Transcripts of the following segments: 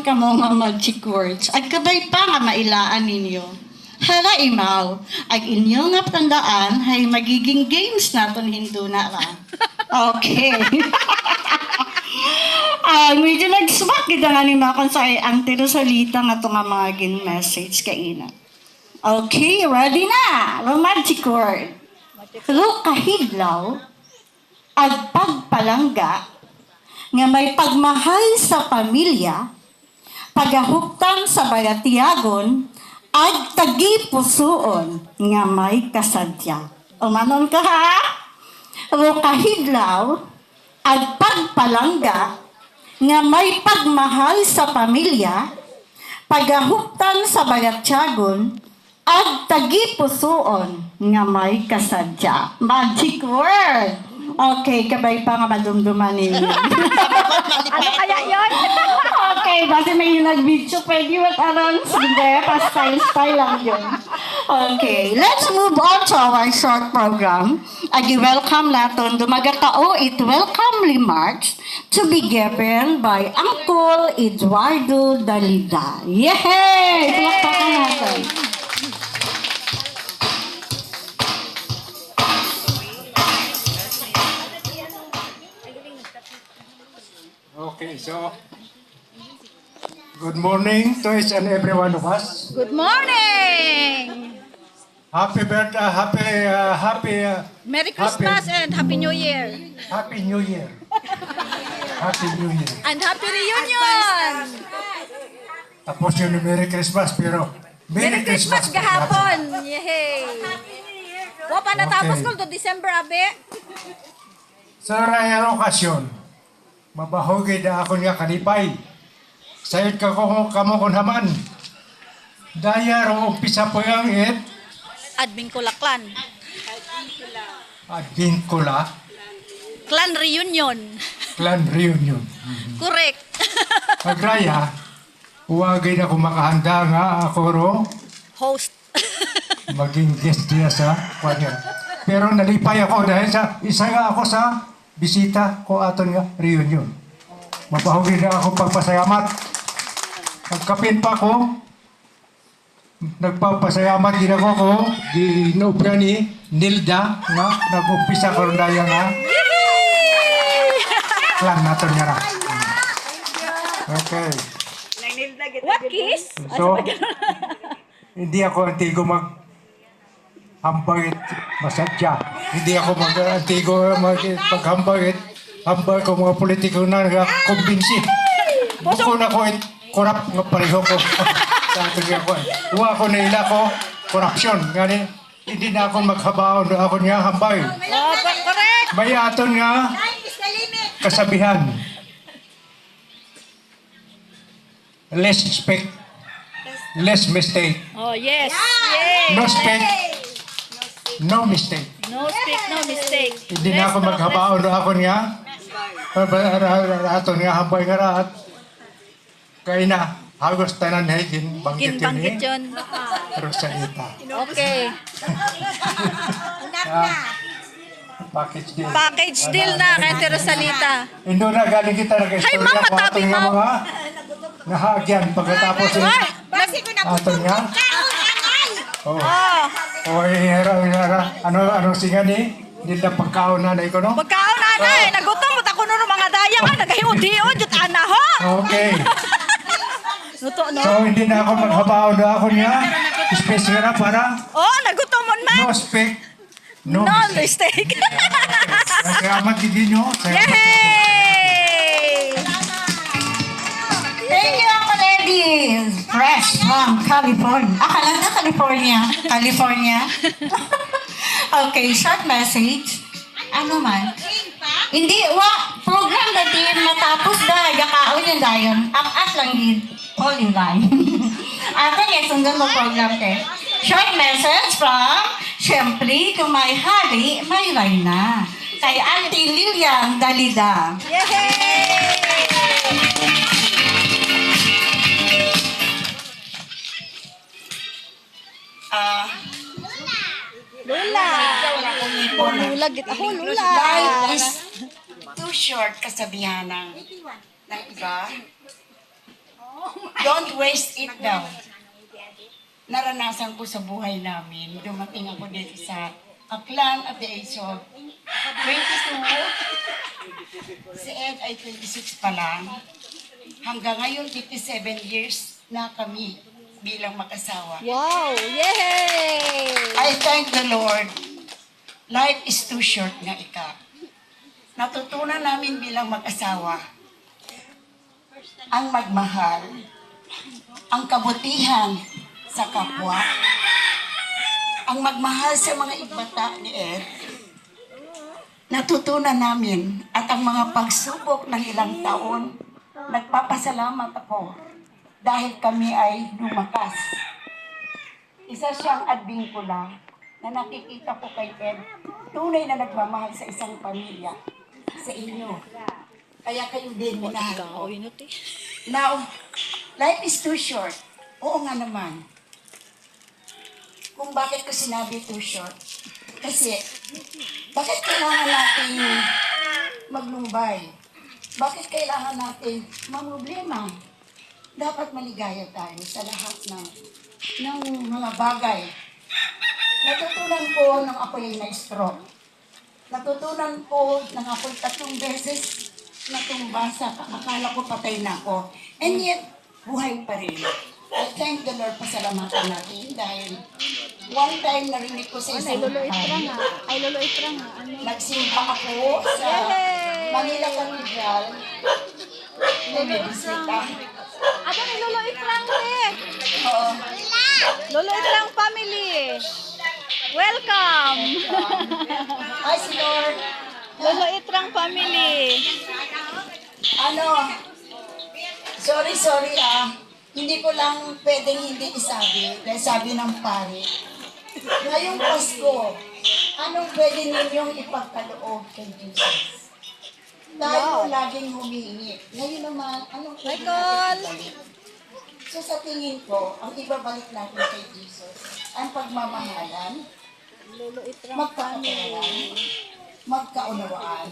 kamo nga magic words. At kabay pa nga mailaan ninyo. Hala imaw, ag inyo nga tandaan hay magiging games naton hindo na ra. Okay. Medyo nagsubak kita nga ni Makon sa ang tinosalita nga ito nga mga gin-message kaina. Okay, ready na! Romantic word. Kahidlaw, ag pagpalangga, nga may pagmahal sa pamilya, pagahuptan sa bayatiagon, ag tagipusoon, nga may kasadya. Umanon ka ha? Kahidlaw, ag pagpalangga, nga may pagmahal sa pamilya, pagahuptan sa bayatiagon, ag tagipusoon, nga may kasadya. Magic word! Okay, kabay pa nga madumduman ninyo. Ano kaya yun? Okay, basta may nag-video, pwede what around. Hindi, pa-style lang yun. Okay, let's move on to our short program. Agi-welcome natin dumagatao it welcome remarks to be given by Uncle Eduardo Dalida. Yay! Tulakpakan natin. Okay, so good morning to each and every one of us. Good morning! Happy birthday, Merry Christmas and Happy New Year! Happy New Year. Happy New Year. And Happy Reunion! Tapos yung Merry Christmas, pero Merry Christmas gahapon! Yay! Wa pa natapos Okay. ko to December, abe? Sa rayang okasyon, mabahugay na ako niya kanipay. Sayot ka ko kamo kunhaman. Daya ro umpisa po yung Admin ko la clan. adin kula Clan Reunion. clan reunion. Correct. Pagraya, huwagay na kung makahanda nga ako ro Host. maging guest niya sa kanya. Pero nalipay ako dahil sa isa nga ako sa bisita ko aton nga reunion. Mapahugin na ako pagpasayamat. Pagkapin pa ko, nagpapasayamat din ako ko, ginubra ni Nilda nga nag-umpisa ko rin daya nga clan natin nga na. Okay. What kiss? So, hindi ako antigo hambagit masadya. Hindi ako antigo paghambagit. Hambag ko mga politiko na nag-kumbinsi. Buko na ko korap nga pareho ko. Sa ating ako. Huwa ko na ila ko korupsyon. Ngani, hindi na ako maghabaon na ako niya hambay. Oh, correct. May aton nga kasabihan. Less speak, less mistake. Oh, yes. Yay. No speak, no mistake. No speak, no mistake. Hindi na ako maghabaon na ako niya. Aton nga hambay nga rahat. Kaya na, hagos tanan higin, banggit yun Banggit eh. yun. Rosalita. Okay. Package deal. Package deal na kay Teresalita. Indo na galing kita Hay, nag-istorya ma'am, ko matabi, aton nga ma'am. mga nahagyan pagkatapos eh. Ay! Aton nga. Oh. Oh, Oy, ano singa ni? Hindi na pagkaon na ko, no? pagkaon nanay, nagutom mo ako no mga daya nga nagahiud-hiud jud ana ho. Okay. Luto no. So, hindi na ako maghabaon na ako niya. Space nga na para Oh, nagutom mo na. no speak, no No mistake. mistake. Salamat din nyo. Yay! Thank you, Uncle Eddie. Fresh from California. Akala na California. California. Okay, short message. Ano man? Hindi, program na din matapos dahil gakaon yung dayon. Ang lang din. All in line. Ate, yes, sundan mo program ke. Short message from, syempre, kung may hari, may rayna. Kay Auntie Lilian Dalida. Yay! Lula. Lula, git ako, Lula. Life is too short kasabihan ng iba. Don't waste it daw. Naranasan ko sa buhay namin. Dumating ako dito sa Aklan at the age of 22. Si Ed ay 26 pa lang. Hanggang ngayon, 57 years na kami bilang mag-asawa. Wow! Yay! I thank the Lord. Life is too short nga ika. Natutunan namin bilang mag-asawa ang magmahal, ang kabutihan sa kapwa, ang magmahal sa mga ibata ni Ed. Natutunan namin at ang mga pagsubok ng ilang taon, nagpapasalamat ako dahil kami ay lumakas. Isa siyang adbingkula na nakikita ko kay Ed, tunay na nagmamahal sa isang pamilya, sa inyo. Kaya kayo din minahal ko. Now, life is too short. Oo nga naman. Kung bakit ko sinabi too short? Kasi, bakit kailangan natin maglumbay? Bakit kailangan natin mamroblema? Dapat maligaya tayo sa lahat ng mga bagay. Natutunan ko nang ako'y na-stroke. Natutunan ko nang ako'y 3 beses natumba sa akala ko patay na ako. And yet, buhay pa rin. I thank the Lord, pasalamatan natin dahil one time narinig ko sa isang Lolo Itra bahay, nga. Ay, Lolo Itra nga. Ano? nagsimba ako sa Manila Cathedral na Medisita. Ano ni Lolo Itrang eh? Oo. Lolo Itrang family. Welcome! Ay, si Lord. Lolo Itrang family. Ano? Sorry Hindi ko lang pwedeng hindi isabi dahil sabi ng pare. Ngayong Pasko, anong pwede ninyong ipagkaloob kay Jesus? Tayo laging humihingi. Ngayon naman, anong pwede natin ibalik? So sa tingin ko, ang ibabalik natin kay Jesus, ang pagmamahalan, magpapakawalan, magkaunawaan,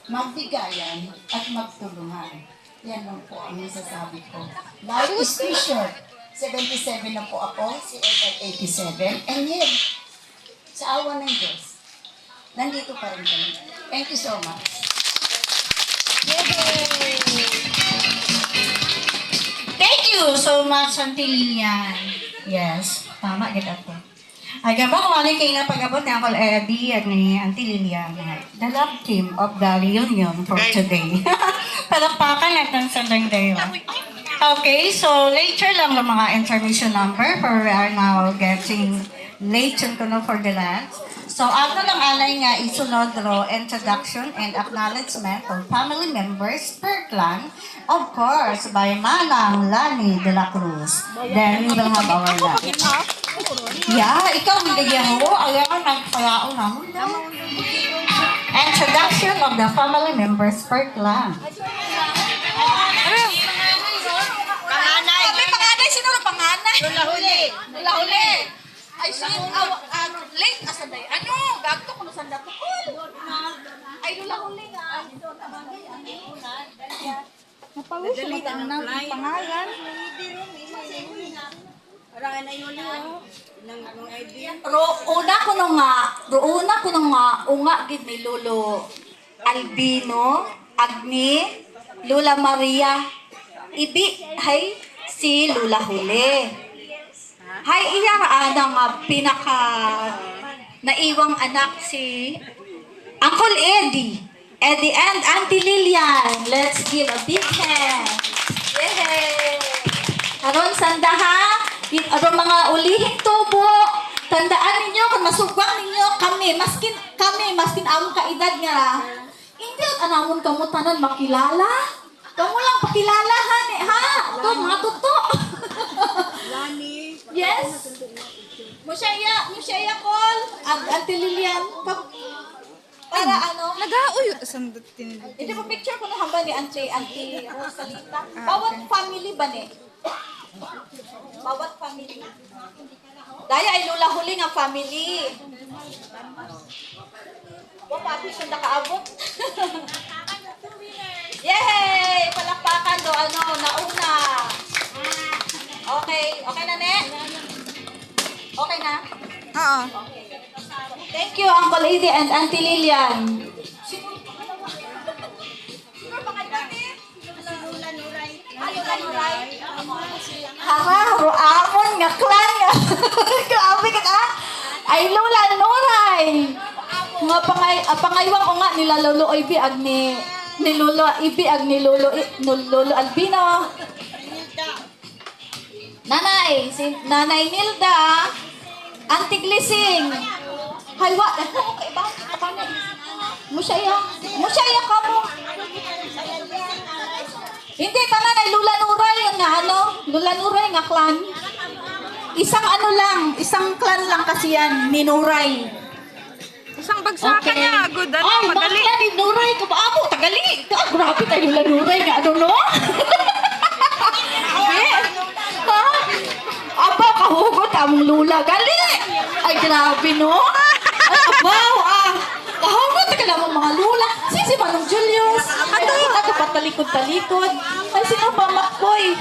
magbigayan, at magtulungan. Yan lang po ang nasasabi ko. Life is too short. 77 na po ako, si Ed ay 87. And yet, sa awa ng Diyos, nandito pa rin kami. Thank you so much. Thank you so much, Auntie Lilian. Yes, tama kita po. Ay, gaba kung ano kayo na pag-abot ni Uncle Eddie at ni Auntie Lilian. The love team of the reunion for today. Palakpakan natin sa langdayo. Okay, so later lang ang mga information number for we are now getting late to know for the last. So, ako lang alay nga isunod ro introduction and acknowledgement of family members per clan, of course, by Manang Lani de la Cruz. Then, we will have our lunch. Yeah, ikaw hindi ho. Ayaw nagpayao naman. Introduction of the family members per clan. Panganay. May panganay. Sino na panganay? Lula-huli. Lula-huli. Ay, late ka sanday. Ano? Gagto ko na sanda ko. Ay, lula-huli nga. Napawis mo ang pangalan. Una ko nung unga gid ni Lolo Albino, Agni, Lula Maria, ibi hay si Lula Huli. Hay iya nga pinaka naiwang anak si Uncle Eddie. Eddie and Auntie Lilian. Let's give a big hand. Yay! Karon sandaha, aron mga ulihing tubo. Tandaan ninyo kung masubang ninyo maskin among kaedad nga. Hindi anamon kamo tanan makilala. Kamu lang pakilala ha. To mga tuto. Lani. Yes. Musyaya call. Auntie Lilian. Para ano? Nag-auyo sandot tinili. Hindi mo picture ko na hamba ni Auntie Rosalita. Bawat family ba ni? Bawat family. Daya ay lula huli nga family. Wa papi kung nakaabot. Yay! Palakpakan do nauna. Okay na, Ne? Okay na? Oo. Thank you, Uncle Eddie and Auntie Lilian. Hara, amon nga klan nga. Grabe ka ka. Ay Lola Noray. Nga pangaywang ko nga nila Lolo Ibi ag ni Lolo Ibi ag ni Lolo Albino. Nanay, si Nanay Nilda. Auntie Glising. Haywa, okay ba? Musyaya ka mo. Hindi, tanan ay Lula Nuray nga Lula Nuray nga clan. Isang isang clan lang kasi yan, ni Nuray. Isang bagsakan niya. Good, Ay, madali. bakla ni Nuray, kabaabo, tagali. Grabe tayo Lula Nuray nga, no? Ha? Aba, kahugot among Lula, gali. Ay, grabe, no? Ay, abaw, kahugot ka lang mga Lula. Si Manong Julius. Ano? Ako patalikod-talikod. Ay, sino ba, Makboy?